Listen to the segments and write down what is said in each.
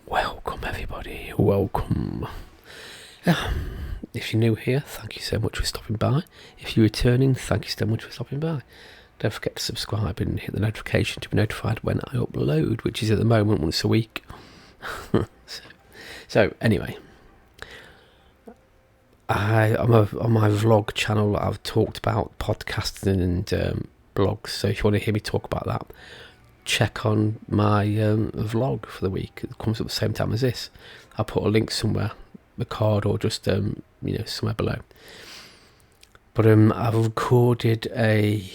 Welcome everybody, welcome. If you're new here, thank you so much for stopping by. If you're returning, thank you so much for stopping by. Don't forget to subscribe and hit the notification to be notified when I upload, which is at the moment once a week. so anyway, on my vlog channel I've talked about podcasting and blogs, so if you want to hear me talk about that, check on my vlog for the week. It comes at the same time as this. I'll put a link somewhere, the card, or just somewhere below. But I've recorded a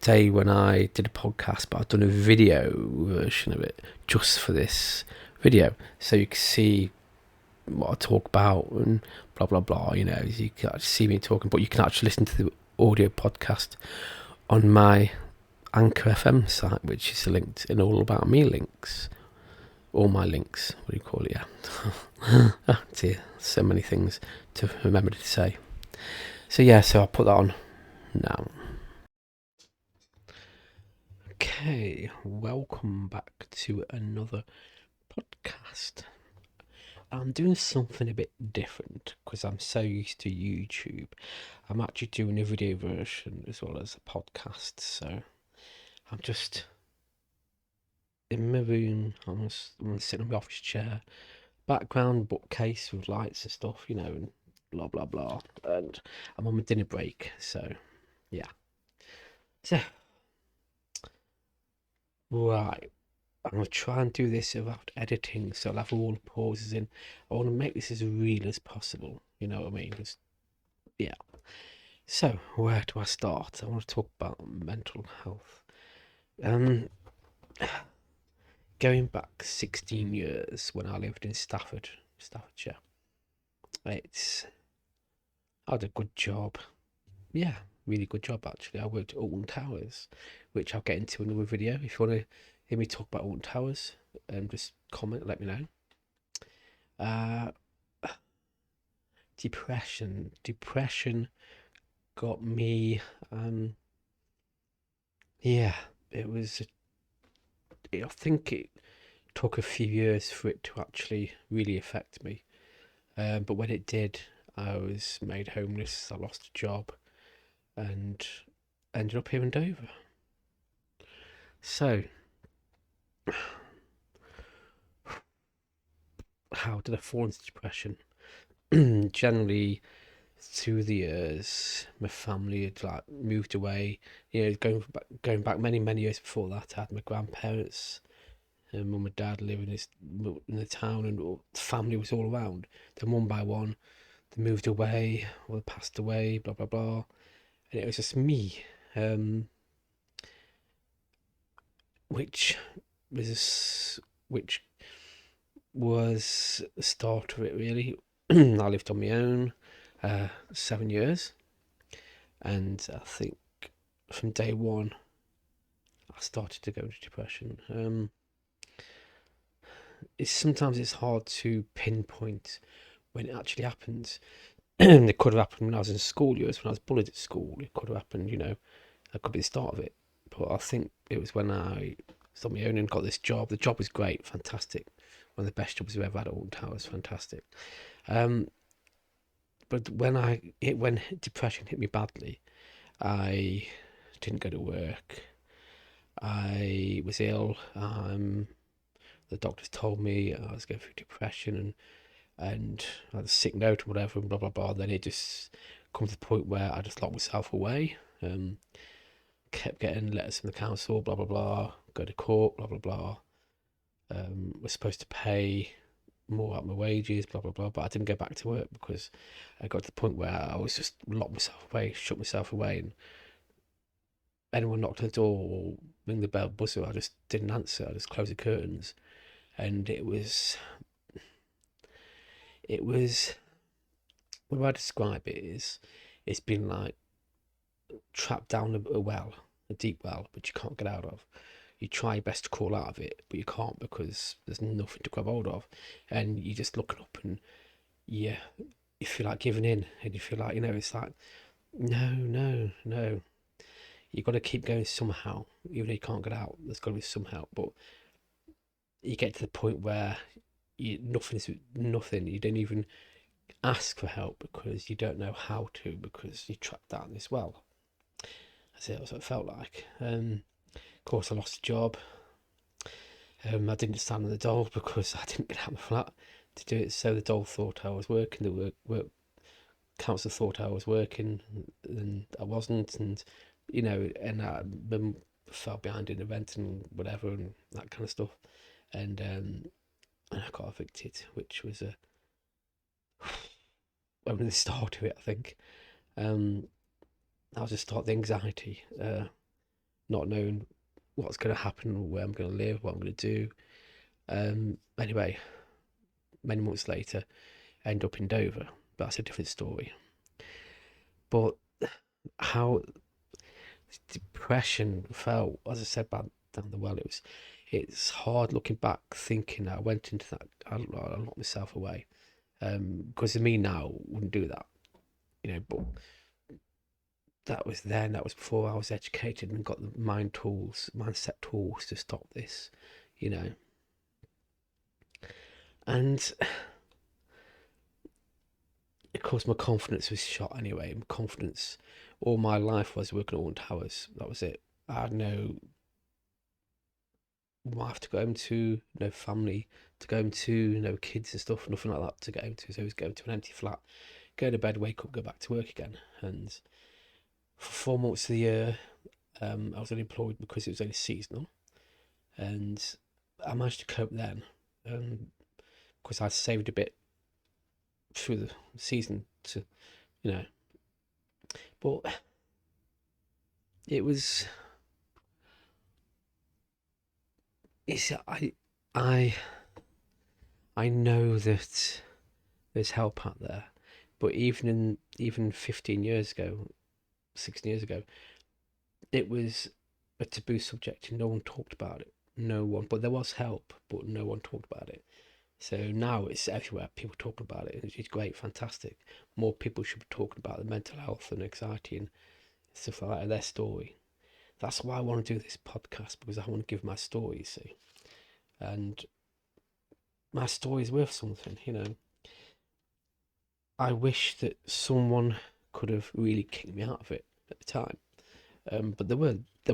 day when I did a podcast, but I've done a video version of it just for this video, so you can see what I talk about and blah blah blah. You can actually see me talking, but you can actually listen to the audio podcast on my Anchor FM site, which is linked in All About Me links. All my links, what do you call it? Yeah. Oh dear, so many things to remember to say. So I'll put that on now. Okay, welcome back to another podcast. I'm doing something a bit different because I'm so used to YouTube. I'm actually doing a video version as well as a podcast, so I'm just in my room. I'm sitting on my office chair, background bookcase with lights and stuff, and blah blah blah. And I'm on my dinner break, so yeah. So right, I'm gonna try and do this without editing, so I'll have all the pauses in. I want to make this as real as possible. You know what I mean? Yeah. So where do I start? I want to talk about mental health. Going back 16 years when I lived in Staffordshire. I had a good job. Yeah, really good job actually. I worked at Alton Towers, which I'll get into in another video. If you want to hear me talk about Alton Towers, just comment, let me know. Depression got me. It was. I think it took a few years for it to actually really affect me. But when it did, I was made homeless. I lost a job, and ended up here in Dover. So, how did I fall into depression? Generally, through the years, my family had moved away. Going back many years before that, I had my grandparents and mum and dad living in the town, and the family was all around. Then one by one, they moved away or they passed away. Blah blah blah, and it was just me. Which was the start of it really. I lived on my own 7 years, and I think from day one I started to go into depression. Sometimes it's hard to pinpoint when it actually happens. It could have happened when I was in school years, when I was bullied at school. It could have happened, that could be the start of it. But I think it was when I was on my own and got this job. The job was great, fantastic. One of the best jobs I've ever had at Alton Towers, fantastic. But when depression hit me badly, I didn't go to work. I was ill. The doctors told me I was going through depression and I had a sick note and whatever, and blah blah blah. Then it just come to the point where I just locked myself away. Kept getting letters from the council, blah blah blah. Go to court, blah blah blah. Was supposed to pay more out my wages, blah blah blah. But I didn't go back to work because I got to the point where I was just locked myself away, shut myself away, and anyone knocked on the door or ring the bell, buzzer, I just didn't answer. I just closed the curtains, and it was the way I describe it is it's been like trapped down a deep well, but you can't get out of. You try your best to crawl out of it, but you can't because there's nothing to grab hold of, and you're just looking up and you're you feel like giving in, and you feel like, it's like, no. You've got to keep going somehow, even though you can't get out. There's got to be some help. But you get to the point where nothing. You don't even ask for help because you don't know how to, because you're trapped down this well. That's what it felt like. Of course, I lost a job. I didn't stand on the dole because I didn't get out of my flat to do it. So the dole thought I was working. The work council thought I was working, and I wasn't. And I fell behind in the rent and whatever and that kind of stuff. And I got evicted, which was only the start of it, I think. I was just start the anxiety, not knowing what's going to happen, where I'm going to live, what I'm going to do. Anyway, many months later, I end up in Dover, but that's a different story. But how depression felt, as I said, back down the well, it's hard looking back, thinking I went into that, I locked myself away, because me now wouldn't do that, but that was then, that was before I was educated and got the mindset tools to stop this, and of course my confidence was shot anyway. My confidence, all my life was working at Alton Towers, that was it. I had no wife to go home to, no family to go home to, no kids and stuff, nothing like that to go home to. So I was going to an empty flat, go to bed, wake up, go back to work again. And for 4 months of the year, I was unemployed because it was only seasonal. And I managed to cope then, because I saved a bit through the season to, but it was, I know that there's help out there, but even 15 years ago, 16 years ago, it was a taboo subject and no one talked about it. No one, but there was help, but no one talked about it. So now it's everywhere. People talking about it. It's great, fantastic. More people should be talking about the mental health and anxiety and stuff like that, and their story. That's why I want to do this podcast, because I want to give my story, you see. And my story is worth something, I wish that someone could have really kicked me out of it at the time. But there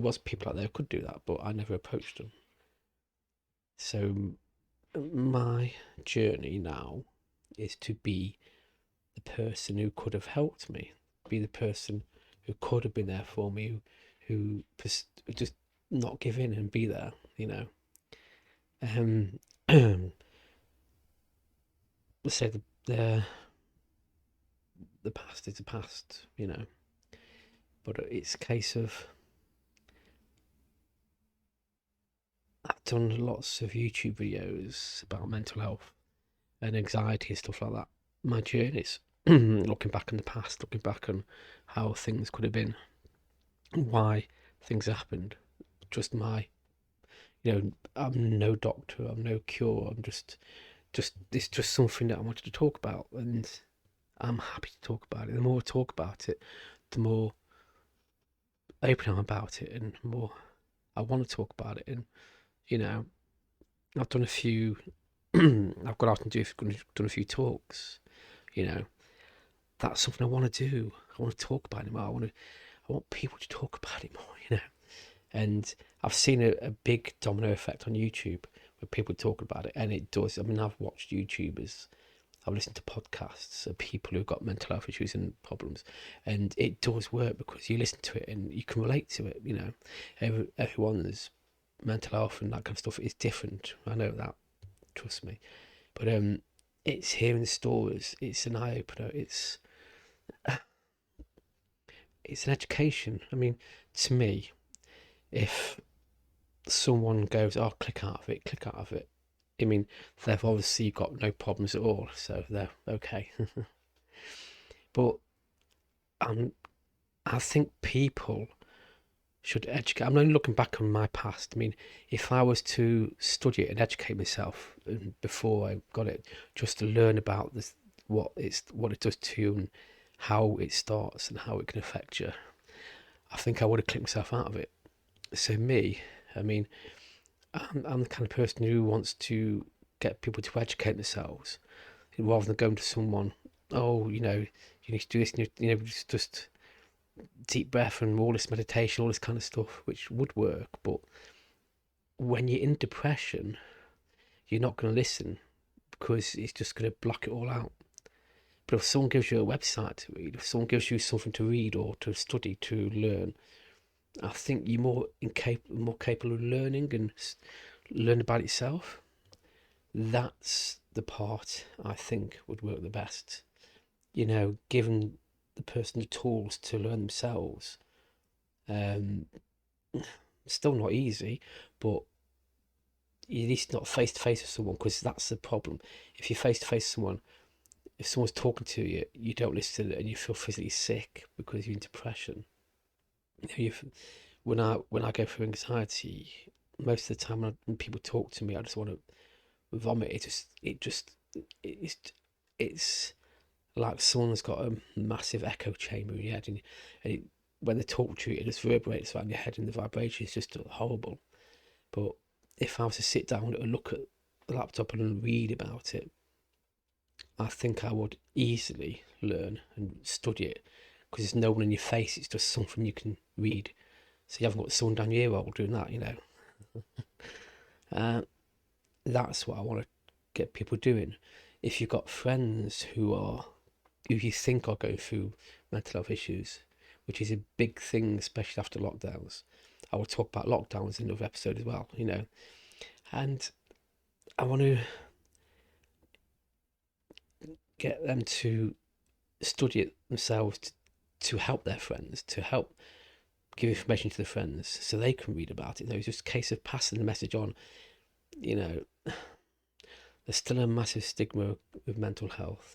was people out there who could do that, but I never approached them. So my journey now is to be the person who could have helped me, be the person who could have been there for me, who just not give in and be there, Let's say the past is the past, but it's a case of, I've done lots of YouTube videos about mental health and anxiety and stuff like that. My journeys, looking back in the past, looking back on how things could have been, why things happened. Just I'm no doctor, I'm no cure. I'm just it's just something that I wanted to talk about, and I'm happy to talk about it. The more I talk about it, the more open I'm about it, and the more I want to talk about it. And I've done a few. I've got out and done a few talks. That's something I want to do. I want to talk about it more. I want people to talk about it more. And I've seen a big domino effect on YouTube where people talk about it, and it does. I mean, I've watched YouTubers, I've listened to podcasts of people who've got mental health issues and problems, and it does work because you listen to it and you can relate to it. Everyone's mental health and that kind of stuff is different. I know that, trust me. But it's hearing the stories. It's an eye opener. It's an education. I mean, to me, if someone goes, "Oh, click out of it," I mean, they've obviously got no problems at all, so they're okay. But I think people should educate. I'm only looking back on my past. I mean, if I was to study it and educate myself before I got it, just to learn about this, what it does to you and how it starts and how it can affect you, I think I would have clicked myself out of it. So me, I mean, I'm the kind of person who wants to get people to educate themselves rather than going to someone, oh, you need to do this, just deep breath and all this meditation, all this kind of stuff, which would work. But when you're in depression, you're not going to listen because it's just going to block it all out. But if someone gives you a website to read, if someone gives you something to read or to study, to learn, I think you're more capable of learning and learn about itself. That's the part I think would work the best. Giving the person the tools to learn themselves. Still not easy, but you're at least not face to face with someone, because that's the problem. If you're face to face with someone, if someone's talking to you, you don't listen and you feel physically sick because you're in depression. When I go through anxiety, most of the time when people talk to me, I just want to vomit. It's like someone's got a massive echo chamber in your head, and when they talk to you, it just reverberates around your head, and the vibration is just horrible. But if I was to sit down and look at the laptop and read about it, I think I would easily learn and study it, because there's no one in your face. It's just something you can read. So you haven't got someone down your ear hole doing that. That's what I want to get people doing. If you've got friends who you think are going through mental health issues, which is a big thing, especially after lockdowns. I will talk about lockdowns in another episode as well, and I want to get them to study it themselves, to help their friends, to help give information to their friends so they can read about it. It's just a case of passing the message on. There's still a massive stigma with mental health,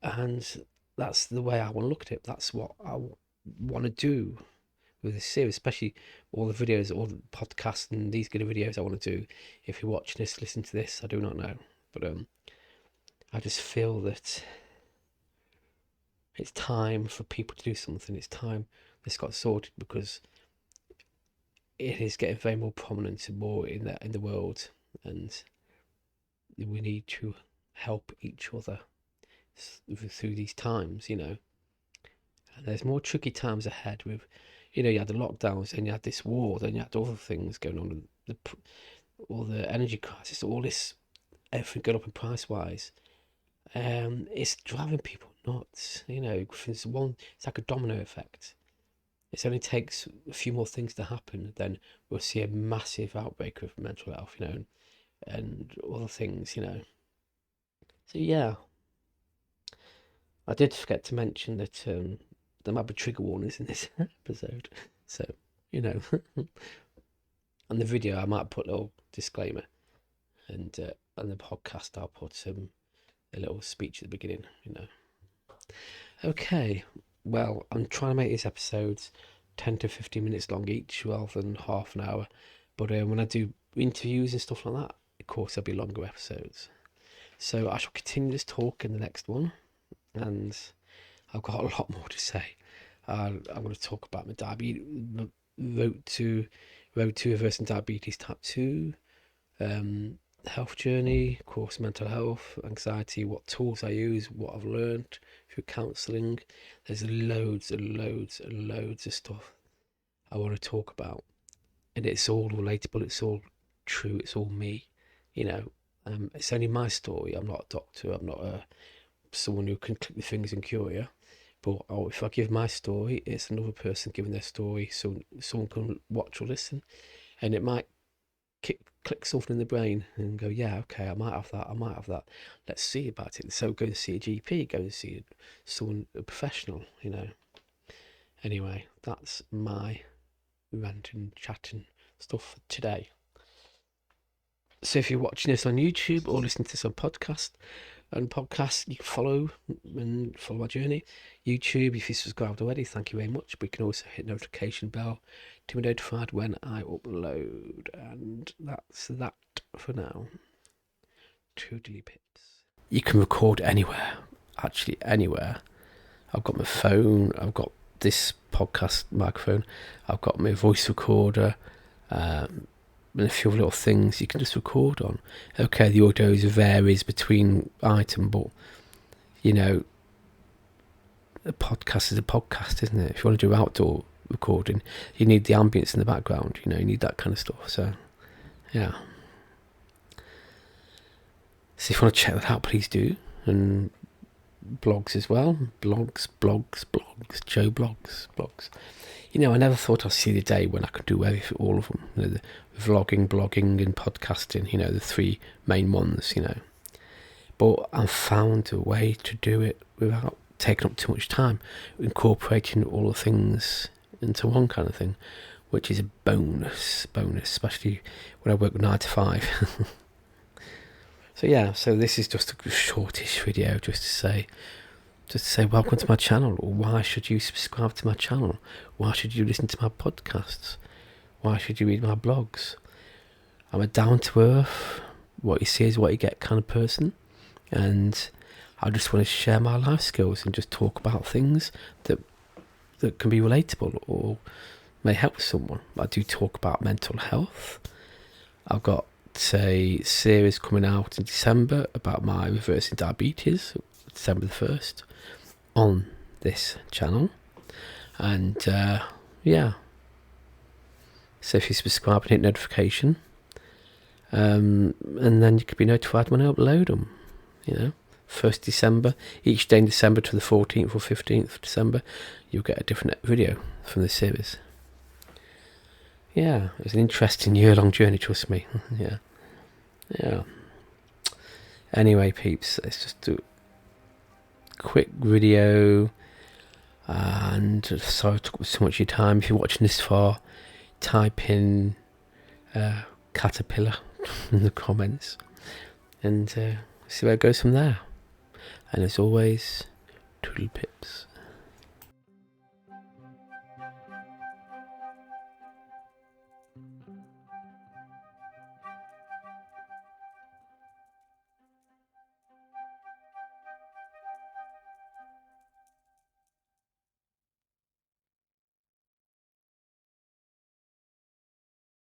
and that's the way I want to look at it. That's what I want to do with this series, especially all the videos, all the podcasts, and these kind of videos I want to do. If you're watching this, listen to this, I do not know, but I just feel that it's time for people to do something. It's time this got sorted, because it is getting very more prominent and more in the world, and we need to help each other through these times, And there's more tricky times ahead with, you had the lockdowns, and you had this war, then you had other things going on, all the energy crisis, all this, everything going up in price wise. It's driving people nuts, It's like a domino effect. It only takes a few more things to happen, then we'll see a massive outbreak of mental health, and other things, So yeah, I did forget to mention that there might be trigger warnings in this episode. So, on the video I might put a little disclaimer, and on the podcast I'll put a little speech at the beginning, Okay, well, I'm trying to make these episodes 10 to 15 minutes long each rather than half an hour. But when I do interviews and stuff like that, of course, there'll be longer episodes. So I shall continue this talk in the next one, and I've got a lot more to say. I'm going to talk about my diabetes, road to reversing diabetes type 2, health journey, of course, mental health, anxiety, what tools I use, what I've learned through counselling. There's loads and loads and loads of stuff I want to talk about, and it's all relatable, it's all true, it's all me, it's only my story. I'm not a doctor, I'm not someone who can click the fingers and cure you, but if I give my story, it's another person giving their story, so someone can watch or listen, and it might click something in the brain and go, yeah, okay, I might have that, let's see about it. So go and see a GP, go and see someone, a professional, Anyway, that's my ranting, chatting stuff for today. So if you're watching this on YouTube or listening to this on podcasts, you can follow my journey. YouTube, if you subscribed already, thank you very much. But you can also hit notification bell to be notified when I upload. And that's that for now. Toodly pips. you can record anywhere, actually anywhere. I've got my phone, I've got this podcast microphone, I've got my voice recorder, and a few little things you can just record on. Okay, the audio varies between item, but you know, a podcast is a podcast, isn't it? If you want to do outdoor recording, you need the ambience in the background, you know, you need that kind of stuff. So yeah, so if you want to check that out, please do. And blogs as well, blogs, Joe blogs. You know, I never thought I'd see the day when I could do all of them, you know, the vlogging, blogging and podcasting, you know, the three main ones, you know. But I've found a way to do it without taking up too much time, incorporating all the things into one kind of thing, which is a bonus, especially when I work 9 to 5. So yeah, so this is just a shortish video just to say welcome to my channel, or why should you subscribe to my channel? Why should you listen to my podcasts? Why should you read my blogs? I'm a down-to-earth, what you see is what you get kind of person, and I just want to share my life skills and just talk about things that can be relatable or may help someone. I do talk about mental health. I've got a series coming out in December about my reversing diabetes, December the 1st, on this channel. And yeah, so if you subscribe and hit notification, and then you can be notified when I upload them, you know. 1st December, each day in December to the 14th or 15th of December, you'll get a different video from this series. Yeah, it was an interesting year-long journey, trust me. Yeah. Anyway, peeps, let's just do a quick video. And sorry I took up so much of your time. If you're watching this far, type in caterpillar in the comments and see where it goes from there. And as always, toodle pips.